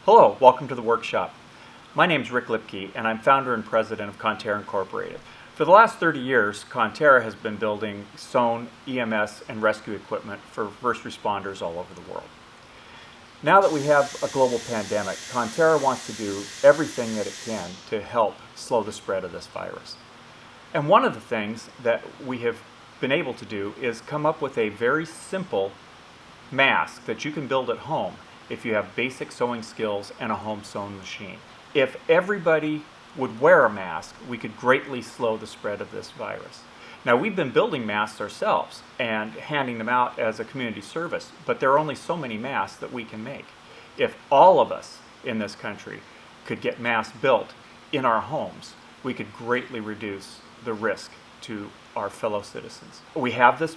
Hello, welcome to the workshop. My name is Rick Lipke and I'm founder and president of Conterra Incorporated. For the last 30 years, Conterra has been building sewn EMS and rescue equipment for first responders all over the world. Now that we have a global pandemic, Conterra wants to do everything that it can to help slow the spread of this virus. And one of the things that we have been able to do is come up with a very simple mask that you can build at home if you have basic sewing skills and a home sewn machine. If everybody would wear a mask, we could greatly slow the spread of this virus. Now, we've been building masks ourselves and handing them out as a community service, but there are only so many masks that we can make. If all of us in this country could get masks built in our homes, we could greatly reduce the risk to our fellow citizens. We have this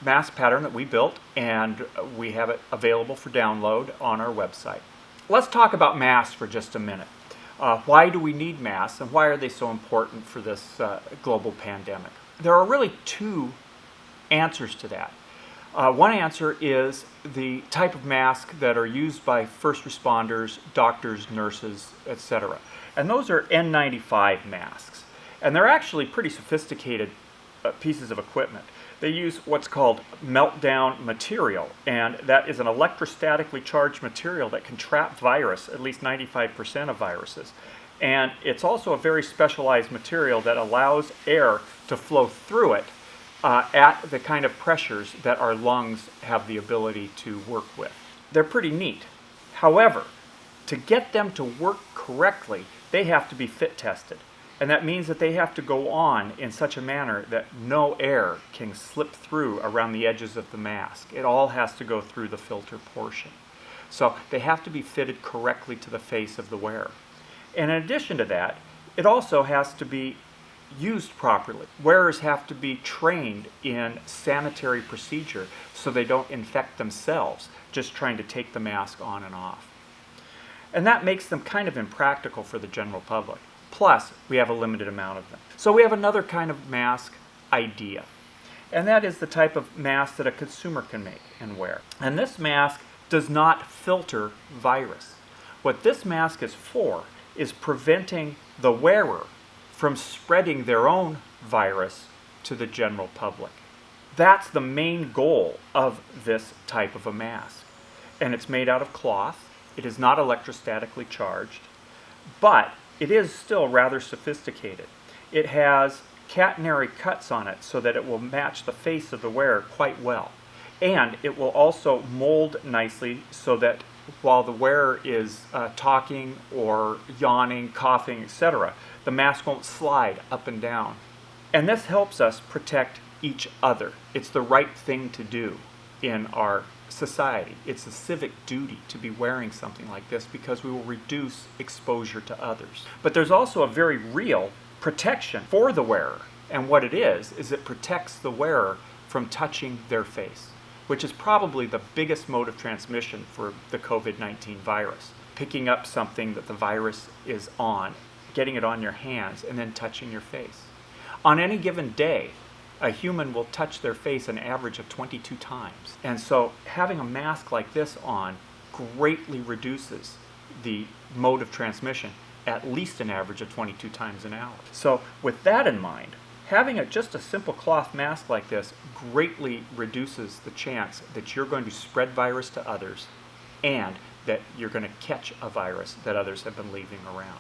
mask pattern that we built, and we have it available for download on our website. Let's talk about masks for just a minute. Why do we need masks, and why are they so important for this global pandemic? There are really two answers to that. One answer is the type of mask that are used by first responders, doctors, nurses, etc. And those are N95 masks. And they're actually pretty sophisticated pieces of equipment. They use what's called meltdown material, and that is an electrostatically charged material that can trap virus, at least 95% of viruses. And it's also a very specialized material that allows air to flow through it at the kind of pressures that our lungs have the ability to work with. They're pretty neat. However, to get them to work correctly, they have to be fit tested. And that means that they have to go on in such a manner that no air can slip through around the edges of the mask. It all has to go through the filter portion. So they have to be fitted correctly to the face of the wearer. And in addition to that, it also has to be used properly. Wearers have to be trained in sanitary procedure so they don't infect themselves just trying to take the mask on and off. And that makes them kind of impractical for the general public. Plus, we have a limited amount of them. So we have another kind of mask idea. And that is the type of mask that a consumer can make and wear. And this mask does not filter virus. What this mask is for is preventing the wearer from spreading their own virus to the general public. That's the main goal of this type of a mask. And it's made out of cloth. It is not electrostatically charged, but it is still rather sophisticated. It has catenary cuts on it so that it will match the face of the wearer quite well. And it will also mold nicely so that while the wearer is talking or yawning, coughing, etc., the mask won't slide up and down. And this helps us protect each other. It's the right thing to do in our society. It's a civic duty to be wearing something like this because we will reduce exposure to others. But there's also a very real protection for the wearer. And what it is it protects the wearer from touching their face, which is probably the biggest mode of transmission for the COVID-19 virus. Picking up something that the virus is on, getting it on your hands, and then touching your face. On any given day, a human will touch their face an average of 22 times. And so having a mask like this on greatly reduces the mode of transmission, at least an average of 22 times an hour. So with that in mind, having just a simple cloth mask like this greatly reduces the chance that you're going to spread virus to others and that you're going to catch a virus that others have been leaving around.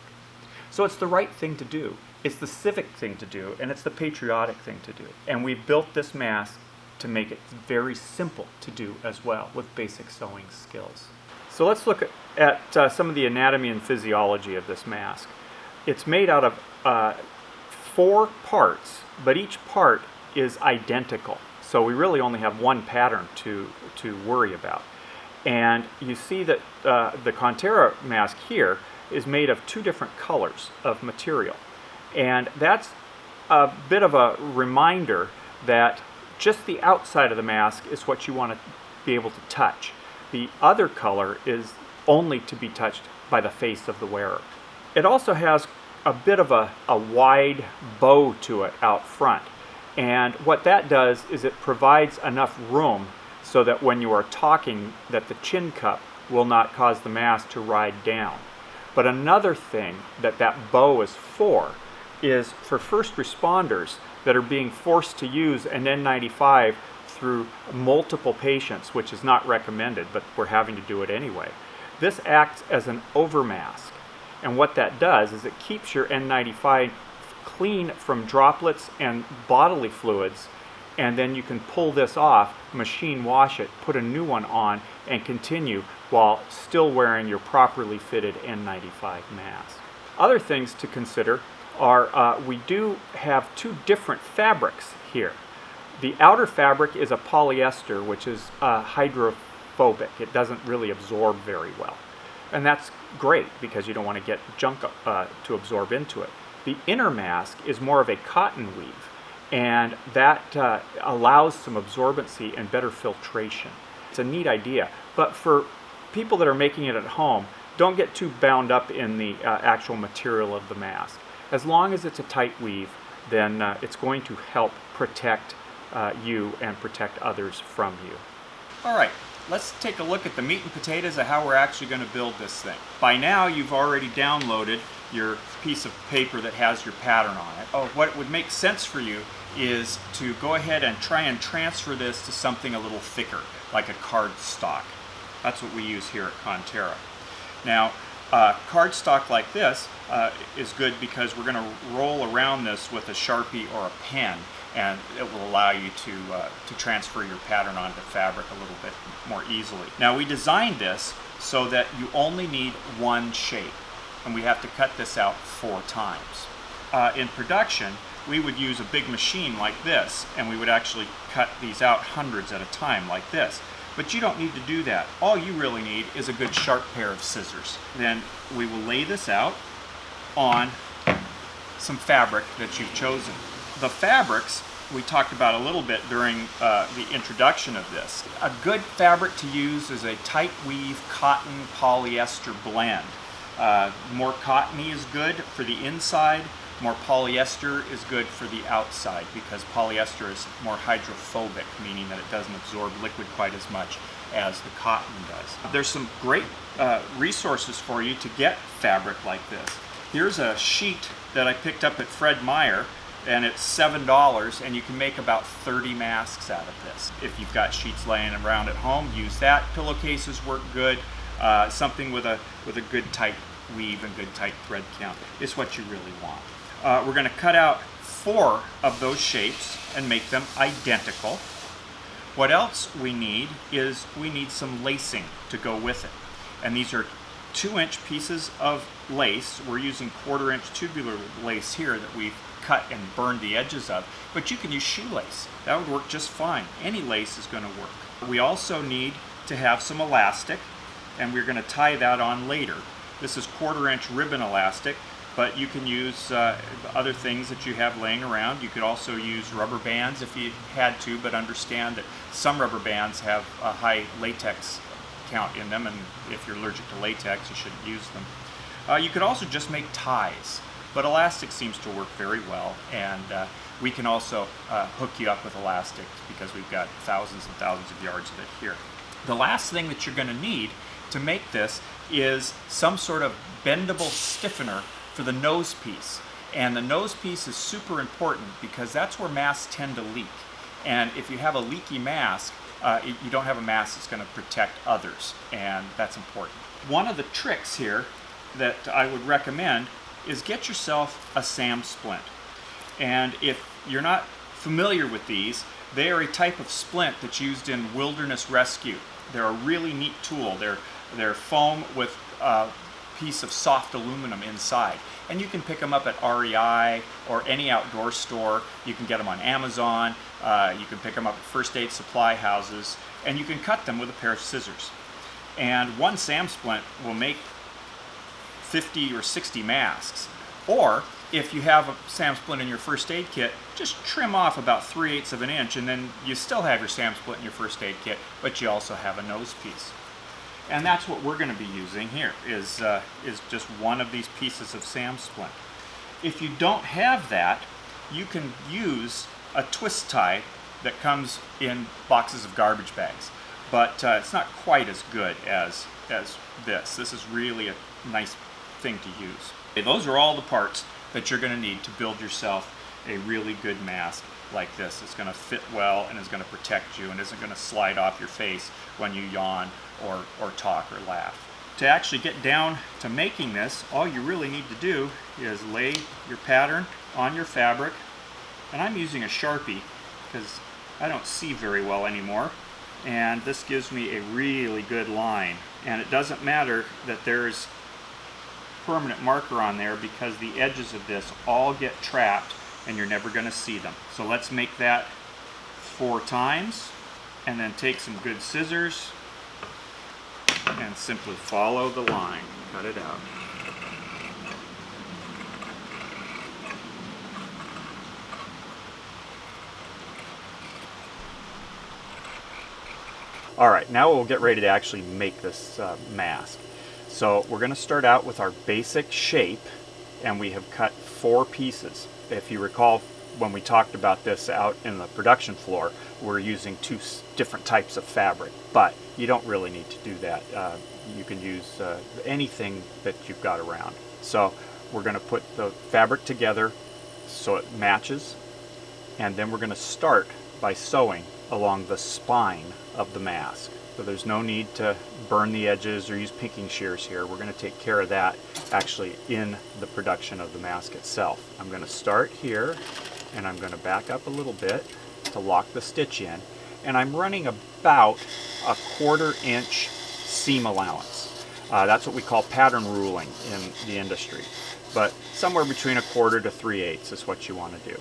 So it's the right thing to do. It's the civic thing to do, and it's the patriotic thing to do. And we've built this mask to make it very simple to do as well with basic sewing skills. So let's look at some of the anatomy and physiology of this mask. It's made out of 4 parts, but each part is identical. So we really only have one pattern to worry about. And you see that the Conterra mask here is made of 2 different colors of material. And that's a bit of a reminder that just the outside of the mask is what you want to be able to touch. The other color is only to be touched by the face of the wearer. It also has a bit of a wide bow to it out front. And what that does is it provides enough room so that when you are talking, that the chin cup will not cause the mask to ride down. But another thing that bow is for first responders that are being forced to use an N95 through multiple patients, which is not recommended, but we're having to do it anyway. This acts as an overmask, and what that does is it keeps your N95 clean from droplets and bodily fluids, and then you can pull this off, machine wash it, put a new one on, and continue while still wearing your properly fitted N95 mask. Other things to consider are we do have two different fabrics here. The outer fabric is a polyester, which is hydrophobic. It doesn't really absorb very well. And that's great because you don't want to get junk to absorb into it. The inner mask is more of a cotton weave, and that allows some absorbency and better filtration. It's a neat idea, but for people that are making it at home, don't get too bound up in the actual material of the mask. As long as it's a tight weave, then it's going to help protect you and protect others from you. All right, let's take a look at the meat and potatoes of how we're actually going to build this thing. By now, you've already downloaded your piece of paper that has your pattern on it. Oh, what would make sense for you is to go ahead and try and transfer this to something a little thicker, like a cardstock. That's what we use here at Conterra. Now, cardstock like this is good because we're going to roll around this with a Sharpie or a pen, and it will allow you to transfer your pattern onto fabric a little bit more easily. Now, we designed this so that you only need one shape, and we have to cut this out 4 times. In production, we would use a big machine like this, and we would actually cut these out hundreds at a time like this. But you don't need to do that. All you really need is a good sharp pair of scissors. Then we will lay this out on some fabric that you've chosen. The fabrics we talked about a little bit during the introduction of this. A good fabric to use is a tight weave cotton polyester blend. More cottony is good for the inside. More polyester is good for the outside because polyester is more hydrophobic, meaning that it doesn't absorb liquid quite as much as the cotton does. There's some great resources for you to get fabric like this. Here's a sheet that I picked up at Fred Meyer, and it's $7, and you can make about 30 masks out of this. If you've got sheets laying around at home, use that. Pillowcases work good. Something with a good tight weave and good tight thread count is what you really want. We're going to cut out 4 of those shapes and make them identical. What else we need is we need some lacing to go with it. And these are 2-inch pieces of lace. We're using 1/4-inch tubular lace here that we've cut and burned the edges of, but you can use shoelace. That would work just fine. Any lace is going to work. We also need to have some elastic, and we're going to tie that on later. This is 1/4-inch ribbon elastic, but you can use other things that you have laying around. You could also use rubber bands if you had to, but understand that some rubber bands have a high latex count in them, and if you're allergic to latex, you shouldn't use them. You could also just make ties, but elastic seems to work very well, and we can also hook you up with elastic because we've got thousands and thousands of yards of it here. The last thing that you're going to need to make this is some sort of bendable stiffener for the nose piece. And the nose piece is super important because that's where masks tend to leak. And if you have a leaky mask, you don't have a mask that's going to protect others, and that's important. One of the tricks here that I would recommend is get yourself a SAM splint. And if you're not familiar with these, they are a type of splint that's used in wilderness rescue. They're a really neat tool. They're foam with a piece of soft aluminum inside. And you can pick them up at REI or any outdoor store. You can get them on Amazon. You can pick them up at first aid supply houses. And you can cut them with a pair of scissors. And one SAM splint will make 50 or 60 masks. Or if you have a SAM splint in your first aid kit, just trim off about 3/8 of an inch, and then you still have your SAM splint in your first aid kit, but you also have a nose piece. And that's what we're going to be using here, is just one of these pieces of SAM splint. If you don't have that, you can use a twist tie that comes in boxes of garbage bags, but it's not quite as good as as this. This is really a nice thing to use. Okay, those are all the parts that you're going to need to build yourself a really good mask like this. It's going to fit well and is going to protect you and isn't going to slide off your face when you yawn or talk or laugh. To actually get down to making this, all you really need to do is lay your pattern on your fabric, and I'm using a Sharpie because I don't see very well anymore, and this gives me a really good line. And it doesn't matter that there's permanent marker on there because the edges of this all get trapped and you're never going to see them. So let's make that 4 times, and then take some good scissors and simply follow the line. Cut it out. Alright, now we'll get ready to actually make this mask. So we're going to start out with our basic shape, and we have cut 4 pieces. If you recall, when we talked about this out in the production floor, we're using 2 different types of fabric, but you don't really need to do that. You can use anything that you've got around. So we're going to put the fabric together so it matches, and then we're going to start by sewing along the spine of the mask. So there's no need to burn the edges or use pinking shears here. We're going to take care of that actually in the production of the mask itself. I'm going to start here, and I'm going to back up a little bit to lock the stitch in, and I'm running about a 1/4 inch seam allowance. That's what we call pattern ruling in the industry, but somewhere between 1/4 to 3/8 is what you want to do.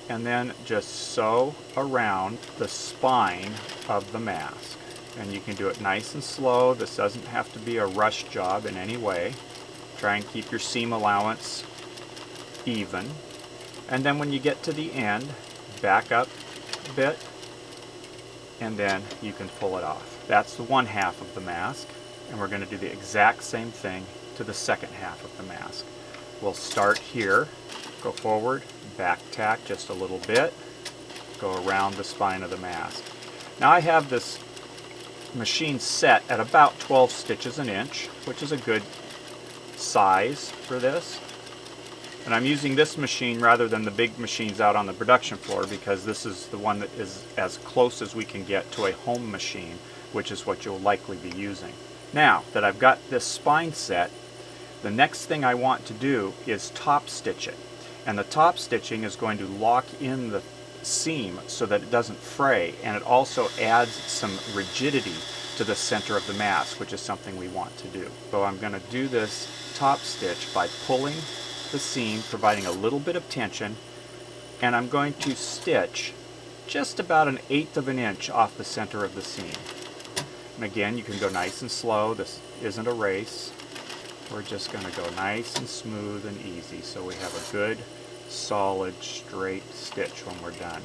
And then just sew around the spine of the mask. And you can do it nice and slow. This doesn't have to be a rush job in any way. Try and keep your seam allowance even. And then when you get to the end, back up a bit, and then you can pull it off. That's the 1/2 of the mask, and we're going to do the exact same thing to the second half of the mask. We'll start here, go forward, back tack just a little bit, go around the spine of the mask. Now I have this machine set at about 12 stitches an inch, which is a good size for this. And I'm using this machine rather than the big machines out on the production floor because this is the one that is as close as we can get to a home machine, which is what you'll likely be using. Now that I've got this spine set, the next thing I want to do is top stitch it. And the top stitching is going to lock in the seam so that it doesn't fray, and it also adds some rigidity to the center of the mask, which is something we want to do. So I'm going to do this top stitch by pulling the seam, providing a little bit of tension, and I'm going to stitch just about 1/8 of an inch off the center of the seam. And again, you can go nice and slow. This isn't a race. We're just going to go nice and smooth and easy so we have a good solid straight stitch when we're done.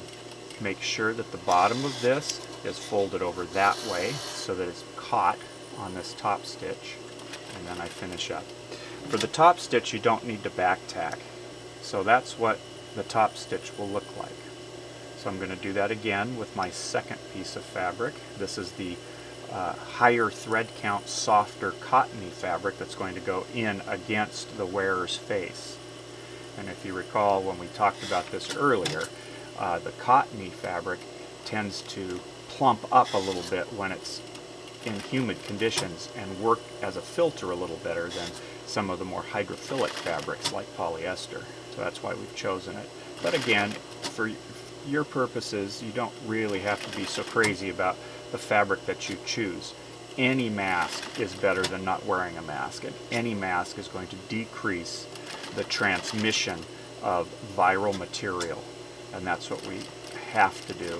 Make sure that the bottom of this is folded over that way so that it's caught on this top stitch, and then I finish up. For the top stitch you don't need to back tack, so that's what the top stitch will look like. So I'm going to do that again with my second piece of fabric. This is the higher thread count, softer cottony fabric that's going to go in against the wearer's face. And if you recall when we talked about this earlier, the cottony fabric tends to plump up a little bit when it's in humid conditions and work as a filter a little better than some of the more hydrophilic fabrics like polyester. So that's why we've chosen it. But again, for your purposes, you don't really have to be so crazy about the fabric that you choose. Any mask is better than not wearing a mask, and any mask is going to decrease the transmission of viral material, and that's what we have to do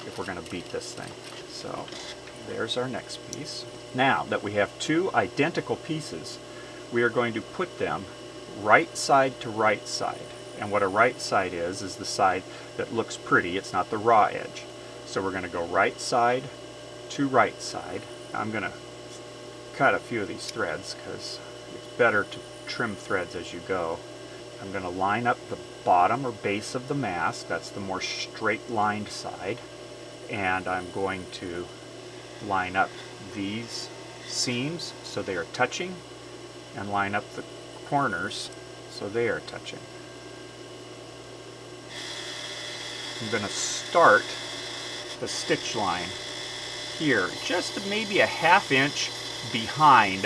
if we're going to beat this thing. So there's our next piece. Now that we have 2 identical pieces, we are going to put them right side to right side. And what a right side is the side that looks pretty. It's not the raw edge. So we're going to go right side to right side. I'm going to cut a few of these threads because it's better to trim threads as you go. I'm going to line up the bottom or base of the mask. That's the more straight lined side. And I'm going to line up these seams so they are touching, and line up the corners so they are touching. I'm going to start the stitch line here, just maybe a ½ inch behind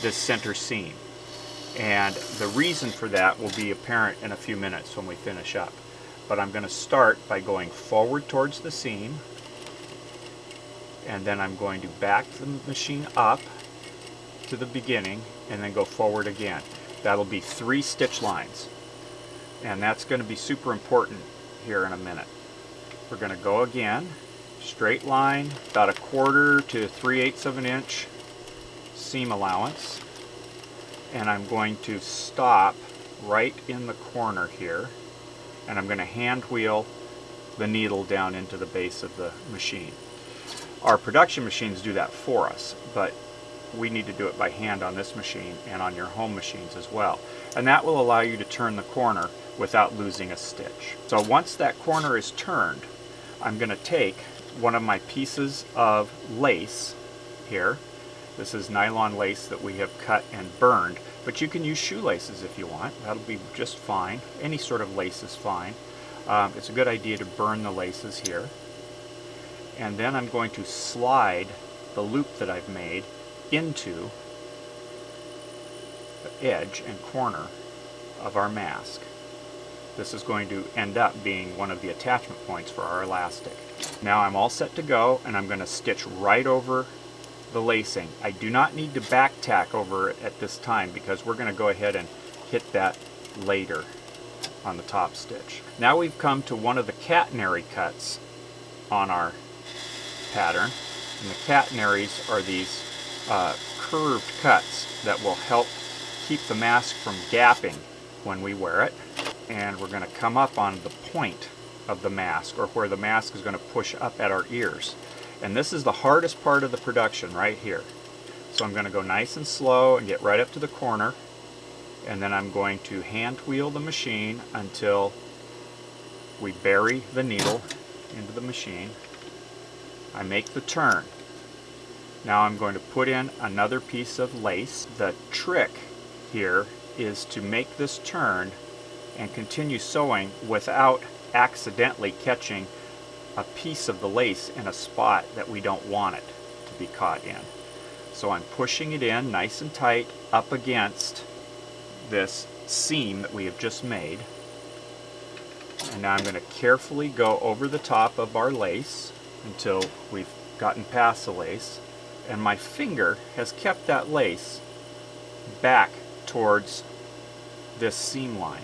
this center seam. And the reason for that will be apparent in a few minutes when we finish up. But I'm going to start by going forward towards the seam, and then I'm going to back the machine up to the beginning and then go forward again. That'll be 3 stitch lines, and that's going to be super important here in a minute. We're going to go again, straight line, about 1/4 to 3/8 of an inch seam allowance, and I'm going to stop right in the corner here, and I'm going to hand wheel the needle down into the base of the machine. Our production machines do that for us, but we need to do it by hand on this machine and on your home machines as well. And that will allow you to turn the corner without losing a stitch. So once that corner is turned, I'm going to take one of my pieces of lace here. This is nylon lace that we have cut and burned, but you can use shoelaces if you want. That'll be just fine. Any sort of lace is fine. It's a good idea to burn the laces here. And then I'm going to slide the loop that I've made into the edge and corner of our mask. This is going to end up being one of the attachment points for our elastic. Now I'm all set to go, and I'm going to stitch right over the lacing. I do not need to back tack over it at this time because we're going to go ahead and hit that later on the top stitch. Now we've come to one of the catenary cuts on our pattern, and the catenaries are these curved cuts that will help keep the mask from gapping when we wear it. And we're going to come up on the point of the mask, or where the mask is going to push up at our ears. And this is the hardest part of the production right here. So I'm going to go nice and slow and get right up to the corner, and then I'm going to hand wheel the machine until we bury the needle into the machine. I make the turn. Now I'm going to put in another piece of lace. The trick here is to make this turn and continue sewing without accidentally catching a piece of the lace in a spot that we don't want it to be caught in. So I'm pushing it in nice and tight up against this seam that we have just made. And now I'm going to carefully go over the top of our lace until we've gotten past the lace. And my finger has kept that lace back towards this seam line.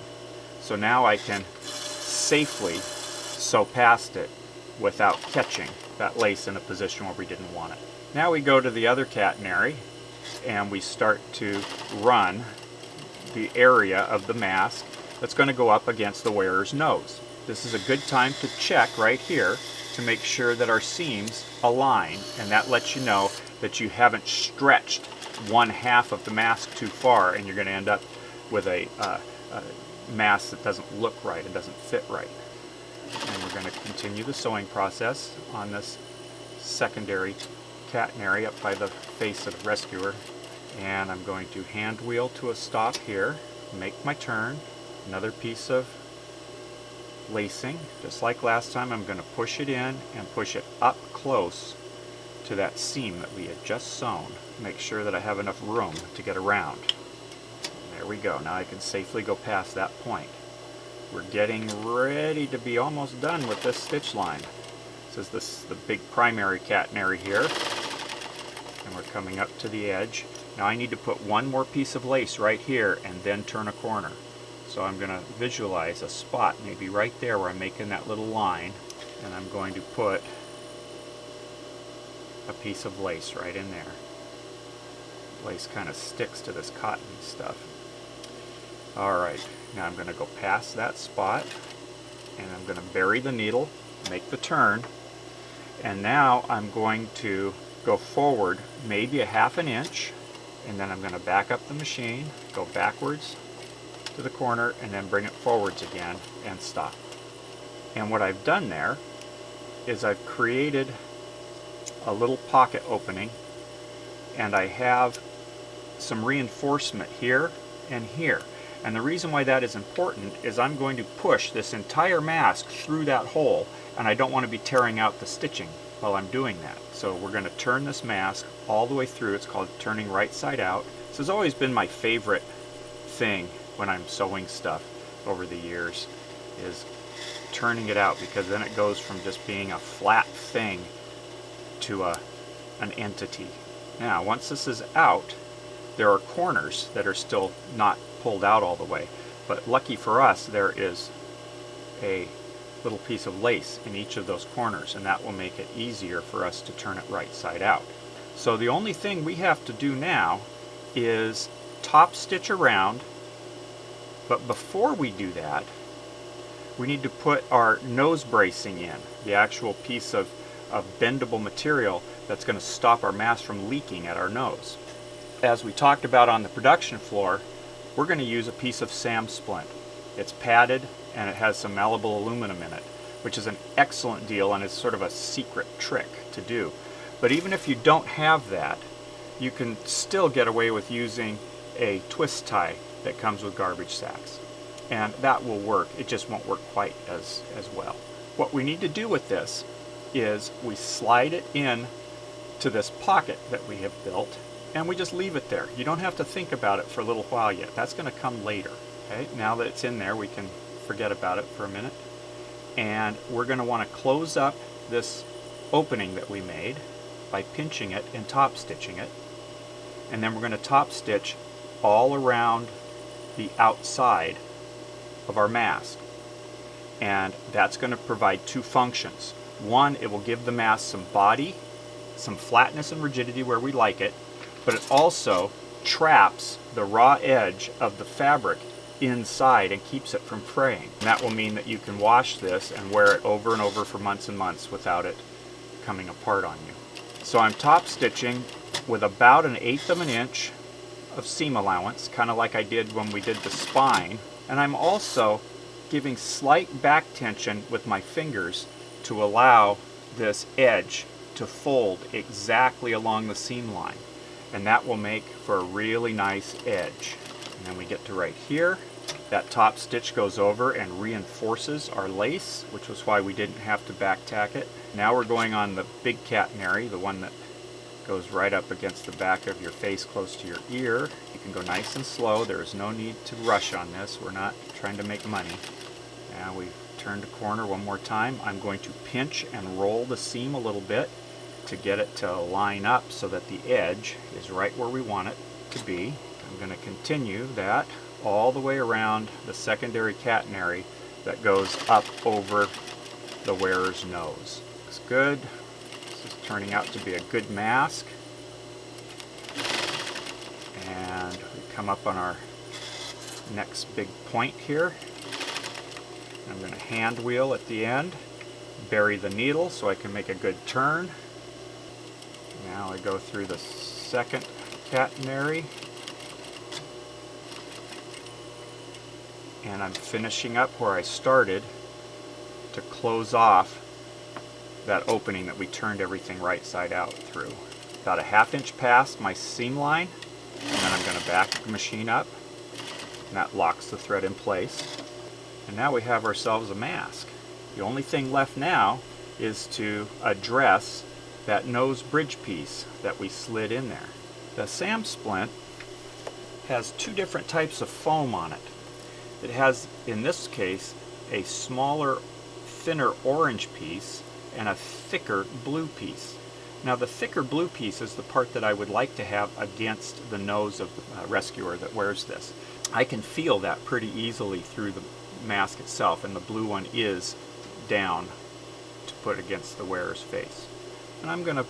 So now I can safely sew past it without catching that lace in a position where we didn't want it. Now we go to the other catenary and we start to run the area of the mask that's going to go up against the wearer's nose. This is a good time to check right here to make sure that our seams align, and that lets you know that you haven't stretched 1/2 of the mask too far and you're going to end up with a mask that doesn't look right and doesn't fit right. And we're going to continue the sewing process on this secondary catenary up by the face of the rescuer. And I'm going to hand wheel to a stop here, make my turn, another piece of lacing. Just like last time, I'm going to push it in and push it up close to that seam that we had just sewn. Make sure that I have enough room to get around. There we go. Now I can safely go past that point. We're getting ready to be almost done with this stitch line. This is the big primary catenary here, and we're coming up to the edge. Now I need to put one more piece of lace right here and then turn a corner. So I'm going to visualize a spot maybe right there where I'm making that little line, and I'm going to put a piece of lace right in there. Lace kind of sticks to this cotton stuff. Alright, now I'm going to go past that spot, and I'm going to bury the needle, make the turn, and now I'm going to go forward maybe a ½ inch, and then I'm going to back up the machine, go backwards to the corner, and then bring it forwards again and stop. And what I've done there is I've created a little pocket opening and I have some reinforcement here and here. And the reason why that is important is I'm going to push this entire mask through that hole, and I don't want to be tearing out the stitching while I'm doing that. So we're going to turn this mask all the way through. It's called turning right side out. This has always been my favorite thing when I'm sewing stuff over the years, is turning it out, because then it goes from just being a flat thing to an entity. Now, once this is out, there are corners that are still not pulled out all the way, but lucky for us, there is a little piece of lace in each of those corners, and that will make it easier for us to turn it right side out. So the only thing we have to do now is top stitch around, but before we do that, we need to put our nose bracing in, the actual piece of bendable material that's going to stop our mask from leaking at our nose. As we talked about on the production floor, we're going to use a piece of SAM splint. It's padded and it has some malleable aluminum in it, which is an excellent deal and is sort of a secret trick to do. But even if you don't have that, you can still get away with using a twist tie that comes with garbage sacks. And that will work. It just won't work quite as well. What we need to do with this is we slide it in to this pocket that we have built, and we just leave it there. You don't have to think about it for a little while yet. That's going to come later. Okay? Now that it's in there, we can forget about it for a minute. And we're going to want to close up this opening that we made by pinching it and top stitching it. And then we're going to top stitch all around the outside of our mask. And that's going to provide two functions. One, it will give the mask some body, some flatness and rigidity where we like it, but it also traps the raw edge of the fabric inside and keeps it from fraying. And that will mean that you can wash this and wear it over and over for months and months without it coming apart on you. So I'm top stitching with about 1/8 of an inch of seam allowance, kind of like I did when we did the spine. And I'm also giving slight back tension with my fingers to allow this edge to fold exactly along the seam line. And that will make for a really nice edge. And then we get to right here. That top stitch goes over and reinforces our lace, which was why we didn't have to back tack it. Now we're going on the big catenary, the one that goes right up against the back of your face close to your ear. You can go nice and slow. There is no need to rush on this. We're not trying to make money. Now we've turned a corner one more time. I'm going to pinch and roll the seam a little bit to get it to line up so that the edge is right where we want it to be. I'm going to continue that all the way around the secondary catenary that goes up over the wearer's nose. Looks good. This is turning out to be a good mask. And we come up on our next big point here. I'm going to hand wheel at the end, bury the needle so I can make a good turn. Now I go through the second catenary, and I'm finishing up where I started to close off that opening that we turned everything right side out through. About 1/2 inch past my seam line, and then I'm going to back the machine up, and that locks the thread in place. And now we have ourselves a mask. The only thing left now is to address that nose bridge piece that we slid in there. The SAM splint has two different types of foam on it. It has, in this case, a smaller, thinner orange piece and a thicker blue piece. Now the thicker blue piece is the part that I would like to have against the nose of the rescuer that wears this. I can feel that pretty easily through the mask itself, and the blue one is down to put against the wearer's face. And I'm going to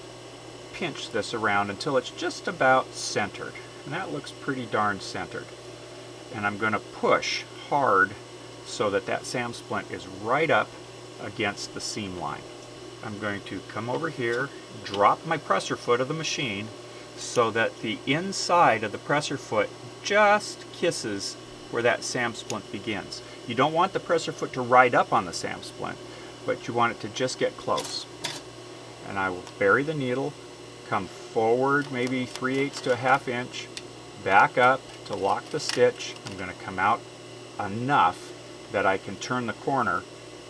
pinch this around until it's just about centered, and that looks pretty darn centered. And I'm going to push hard so that that SAM splint is right up against the seam line. I'm going to come over here, drop my presser foot of the machine so that the inside of the presser foot just kisses where that SAM splint begins. You don't want the presser foot to ride up on the SAM splint, but you want it to just get close. And I will bury the needle come forward maybe 3/8 to a 1/2 inch, back up to lock the stitch. I'm going to come out enough that I can turn the corner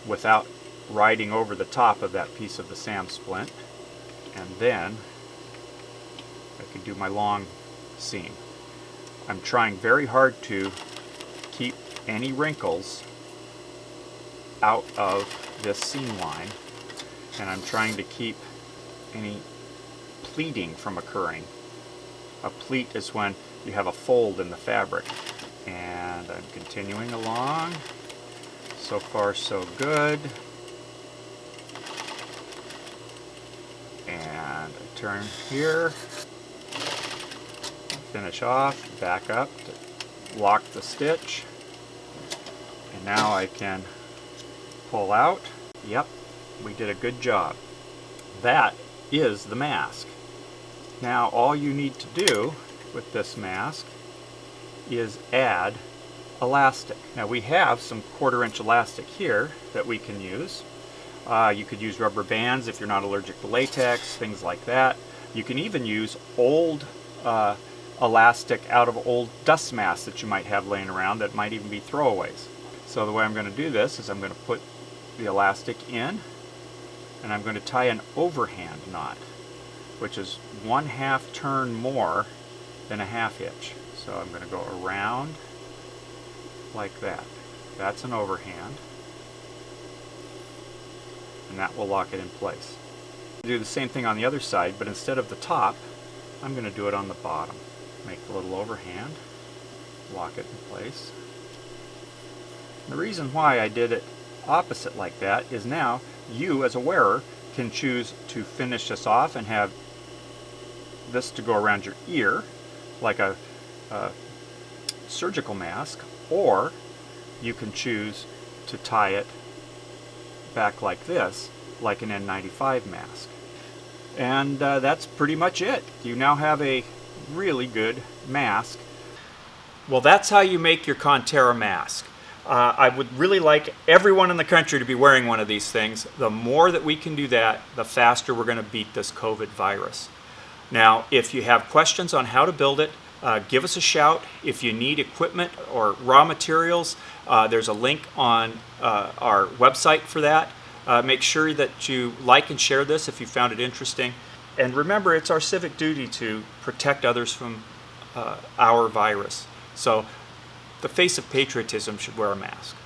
without riding over the top of that piece of the SAM splint, and then I can do my long seam. I'm trying very hard to keep any wrinkles out of this seam line, and I'm trying to keep any pleating from occurring. A pleat is when you have a fold in the fabric. And I'm continuing along. So far so good. And I turn here, finish off, back up to lock the stitch, and now I can pull out. Yep, we did a good job. That is the mask. Now all you need to do with this mask is add elastic. Now we have some 1/4 inch elastic here that we can use. You could use rubber bands if you're not allergic to latex, things like that. You can even use old elastic out of old dust masks that you might have laying around that might even be throwaways. So the way I'm going to do this is I'm going to put the elastic in, and I'm going to tie an overhand knot, which is 1/2 turn more than a 1/2 inch. So I'm going to go around like that. That's an overhand, and that will lock it in place. Do the same thing on the other side, but instead of the top, I'm going to do it on the bottom. Make a little overhand, lock it in place. And the reason why I did it opposite like that is now you as a wearer can choose to finish this off and have this to go around your ear like a surgical mask, or you can choose to tie it back like this, like an N95 mask. And that's pretty much it. You now have a really good mask. Well, that's how you make your Conterra mask. I would really like everyone in the country to be wearing one of these things. The more that we can do that, the faster we're going to beat this COVID virus. Now, if you have questions on how to build it, give us a shout. If you need equipment or raw materials, there's a link on our website for that. Make sure that you like and share this if you found it interesting. And remember, it's our civic duty to protect others from our virus. So the face of patriotism should wear a mask.